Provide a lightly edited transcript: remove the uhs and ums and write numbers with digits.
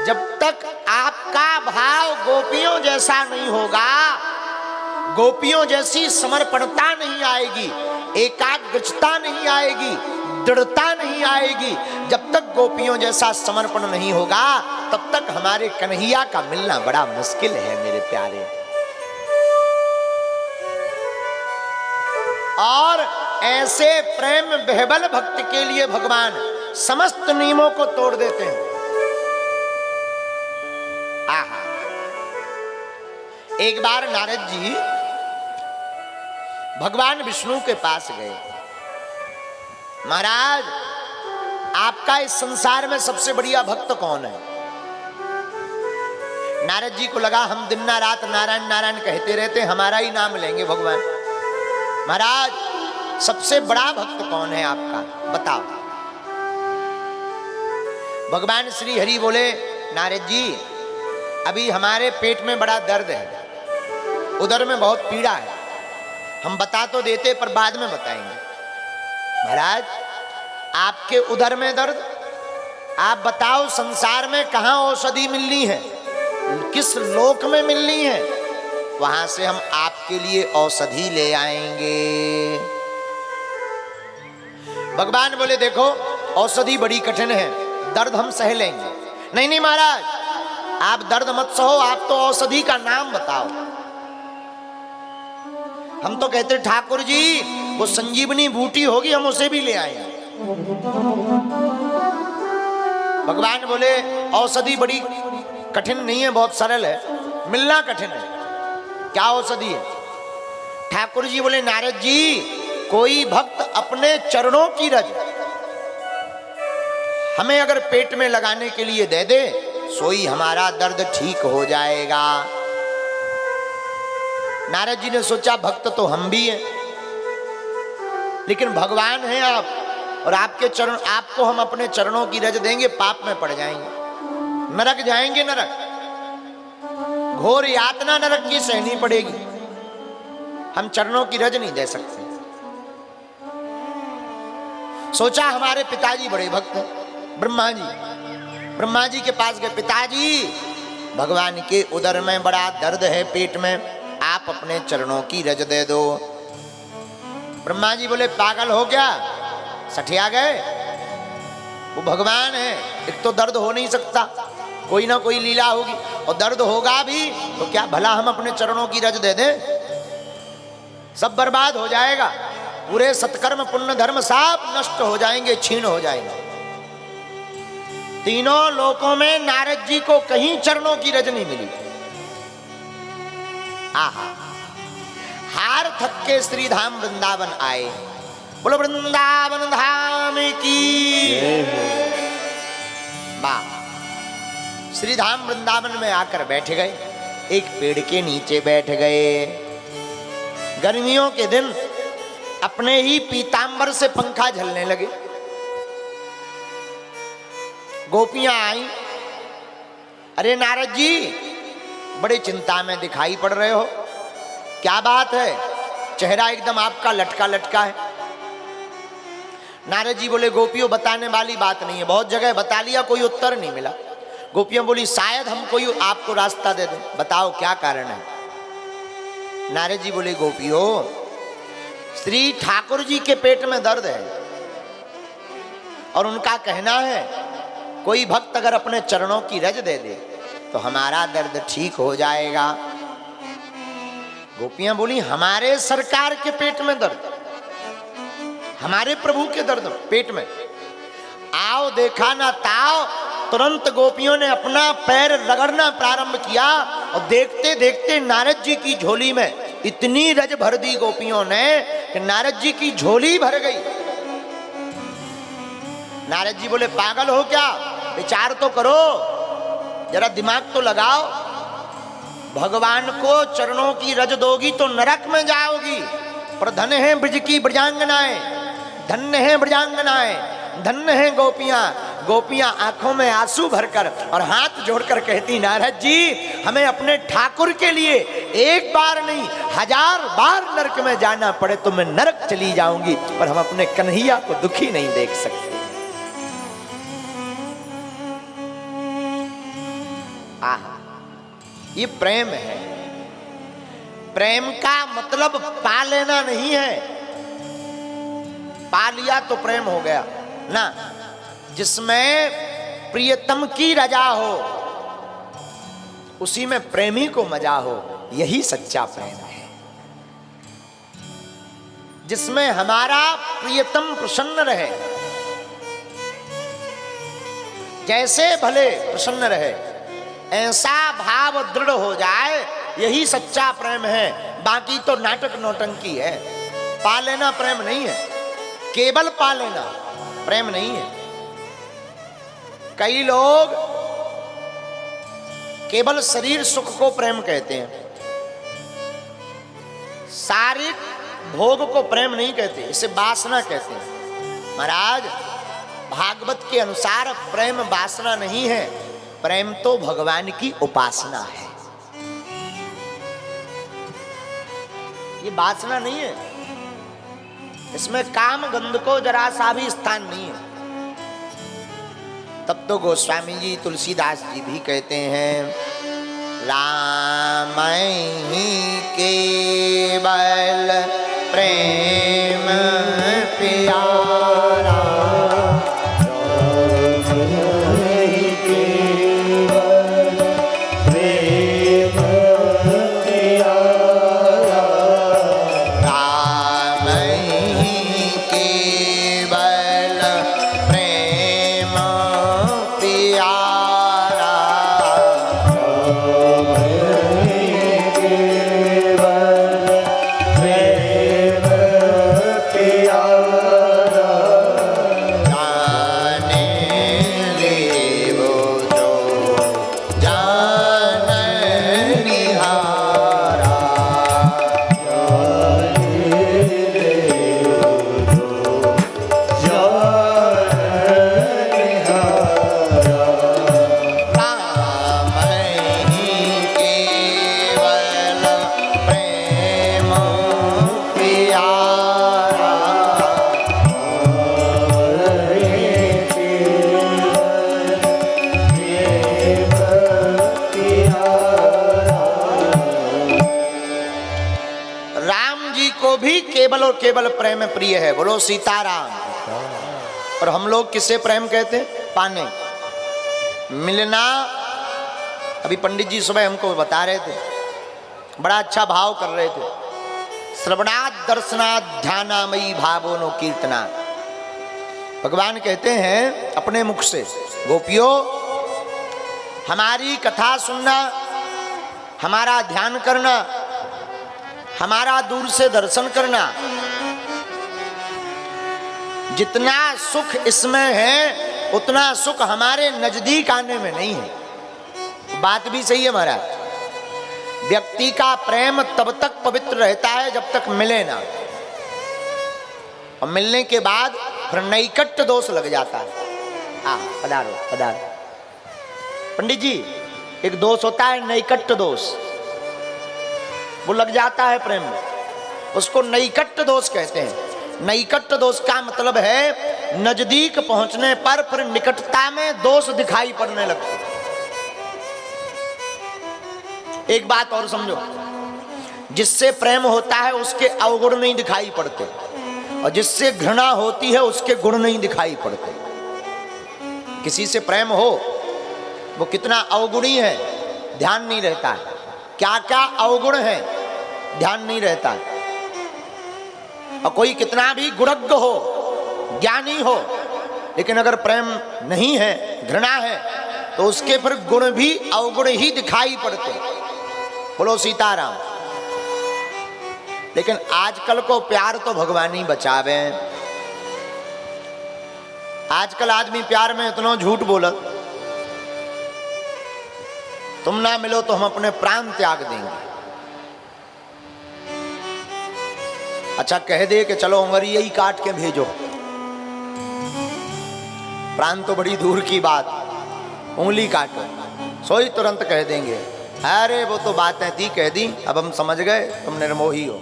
जब तक आपका भाव गोपियों जैसा नहीं होगा, गोपियों जैसी समर्पणता नहीं आएगी, एकाग्रता नहीं आएगी, दृढ़ता नहीं आएगी, जब तक गोपियों जैसा समर्पण नहीं होगा तब तक हमारे कन्हैया का मिलना बड़ा मुश्किल है मेरे प्यारे। और ऐसे प्रेम बेहबल भक्त के लिए भगवान समस्त नियमों को तोड़ देते हैं। आहा, एक बार नारद जी भगवान विष्णु के पास गए। महाराज, आपका इस संसार में सबसे बढ़िया भक्त कौन है? नारद जी को लगा हम दिन ना रात नारायण नारायण कहते रहते, हमारा ही नाम लेंगे भगवान। महाराज, सबसे बड़ा भक्त कौन है आपका, बताओ। भगवान श्री हरि बोले, नारद जी अभी हमारे पेट में बड़ा दर्द है, उदर में बहुत पीड़ा है, हम बता तो देते पर बाद में बताएंगे। महाराज, आपके उदर में दर्द, आप बताओ संसार में कहां औषधि मिलनी है, किस लोक में मिलनी है, वहां से हम आपके लिए औषधि ले आएंगे। भगवान बोले, देखो औषधि बड़ी कठिन है, दर्द हम सह लेंगे। नहीं नहीं महाराज, आप दर्द मत सहो, आप तो औषधि का नाम बताओ। हम तो कहते ठाकुर जी वो संजीवनी बूटी होगी, हम उसे भी ले आएंगे। भगवान बोले, औषधि बड़ी कठिन नहीं है, बहुत सरल है, मिलना कठिन है। क्या औषधि है? ठाकुर जी बोले, नारद जी कोई भक्त अपने चरणों की रज हमें अगर पेट में लगाने के लिए दे दे, सोई हमारा दर्द ठीक हो जाएगा। नारद जी ने सोचा भक्त तो हम भी हैं, लेकिन भगवान हैं आप, और आपके चरण, आपको हम अपने चरणों की रज देंगे, पाप में पड़ जाएंगे, नरक जाएंगे। नरक, घोर यातना नरक की सहनी पड़ेगी, हम चरणों की रज नहीं दे सकते। सोचा हमारे पिताजी बड़े भक्त हैं, ब्रह्मा जी, ब्रह्मा जी के पास गए, पिताजी भगवान के उदर में बड़ा दर्द है, पेट में, आप अपने चरणों की रज दे दो। ब्रह्मा जी बोले, पागल हो गया, सठिया गए, वो भगवान है, एक तो दर्द हो नहीं सकता, कोई ना कोई लीला होगी, और दर्द होगा भी तो क्या भला हम अपने चरणों की रज दे दें? सब बर्बाद हो जाएगा, पूरे सत्कर्म पुण्य धर्म सब नष्ट हो जाएंगे, छीन हो जाएंगे। तीनों लोकों में नारद जी को कहीं चरणों की रज नहीं मिली। आहा, हार थक के श्री धाम वृंदावन आए। बोलो वृंदावन धाम की। वाह, श्री धाम वृंदावन में आकर बैठ गए, एक पेड़ के नीचे बैठ गए। गर्मियों के दिन अपने ही पीतांबर से पंखा झलने लगे। गोपियां आई, अरे नारद जी बड़े चिंता में दिखाई पड़ रहे हो, क्या बात है? चेहरा एकदम आपका लटका लटका है। नारद जी बोले, गोपियों बताने वाली बात नहीं है, बहुत जगह बता लिया, कोई उत्तर नहीं मिला। गोपियां बोली, शायद हम कोई आपको रास्ता दे दें, बताओ क्या कारण है? नारद जी बोले, गोपियों श्री ठाकुर जी के पेट में दर्द है, और उनका कहना है कोई भक्त अगर अपने चरणों की रज दे दे तो हमारा दर्द ठीक हो जाएगा। गोपियां बोली, हमारे सरकार के पेट में दर्द, हमारे प्रभु के दर्द पेट में, आओ देखा ना ताओ। तुरंत गोपियों ने अपना पैर रगड़ना प्रारंभ किया, और देखते देखते नारद जी की झोली में इतनी रज भर दी गोपियों ने कि नारद जी की झोली भर गई। नारद जी बोले, पागल हो क्या? विचार तो करो, जरा दिमाग तो लगाओ। भगवान को चरणों की रज दोगी तो नरक में जाओगी, पर धन है ब्रज की ब्रजांगनाएं, धन्य है ब्रजांगनाएं, धन्य है गोपियां। गोपियां आंखों में आंसू भरकर और हाथ जोड़कर कहती, नारद जी हमें अपने ठाकुर के लिए एक बार नहीं 1000 बार नरक में जाना पड़े तो मैं नरक चली जाऊंगी, पर हम अपने कन्हैया को दुखी नहीं देख सकते। आह, ये प्रेम है। प्रेम का मतलब पा लेना नहीं है, पा लिया तो प्रेम हो गया ना। जिसमें प्रियतम की रजा हो उसी में प्रेमी को मजा हो, यही सच्चा प्रेम है। जिसमें हमारा प्रियतम प्रसन्न रहे, जैसे भले प्रसन्न रहे, ऐसा भाव दृढ़ हो जाए, यही सच्चा प्रेम है। बाकी तो नाटक नौटंकी है। पा लेना प्रेम नहीं है, केवल पा लेना प्रेम नहीं है। कई लोग केवल शरीर सुख को प्रेम कहते हैं, शारीरिक भोग को प्रेम नहीं कहते, इसे वासना कहते हैं। महाराज, भागवत के अनुसार प्रेम वासना नहीं है, प्रेम तो भगवान की उपासना है। ये वासना नहीं है, इसमें काम गंध को जरा सा भी स्थान नहीं है। तब तो गोस्वामी जी, तुलसीदास जी भी कहते हैं, राम ही केवल प्रेम प्यारा, केवल और केवल प्रेम प्रिय है। बोलो सीताराम। और हम लोग किसे प्रेम कहते हैं? पाने, मिलना। अभी पंडित जी सुबह हमको बता रहे थे, बड़ा अच्छा भाव कर रहे थे। श्रवणात् दर्शनात् ध्यानामयी भावो नो कीर्तना। भगवान कहते हैं अपने मुख से, गोपियों हमारी कथा सुनना, हमारा ध्यान करना, हमारा दूर से दर्शन करना, जितना सुख इसमें है उतना सुख हमारे नजदीक आने में नहीं है। बात भी सही है महाराज। व्यक्ति का प्रेम तब तक पवित्र रहता है जब तक मिले ना, और मिलने के बाद फिर नैकट्य दोष लग जाता है। पधारो पधारो। पंडित जी, एक दोष होता है नैकट्य दोष, वो लग जाता है प्रेम में, उसको नैकट्य दोष कहते हैं। नैकट्य दोष का मतलब है नजदीक पहुंचने पर फिर निकटता में दोष दिखाई पड़ने लगते। एक बात और समझो, जिससे प्रेम होता है उसके अवगुण नहीं दिखाई पड़ते, और जिससे घृणा होती है उसके गुण नहीं दिखाई पड़ते। किसी से प्रेम हो, वो कितना अवगुणी है ध्यान नहीं रहता है, क्या क्या अवगुण है ध्यान नहीं रहता है। और कोई कितना भी गुणज्ञ हो, ज्ञानी हो, लेकिन अगर प्रेम नहीं है, घृणा है, तो उसके फिर गुण भी अवगुण ही दिखाई पड़ते। बोलो सीताराम। लेकिन आजकल को प्यार तो भगवान ही बचावे। आजकल आदमी प्यार में इतना झूठ बोलत, तुम ना मिलो तो हम अपने प्राण त्याग देंगे। अच्छा कह दे कि चलो उंगली ही काट के भेजो, प्राण तो बड़ी दूर की बात, उंगली काटो, सोई तुरंत कह देंगे अरे वो तो बातें थी कह दी, अब हम समझ गए तुम निर्मोही हो।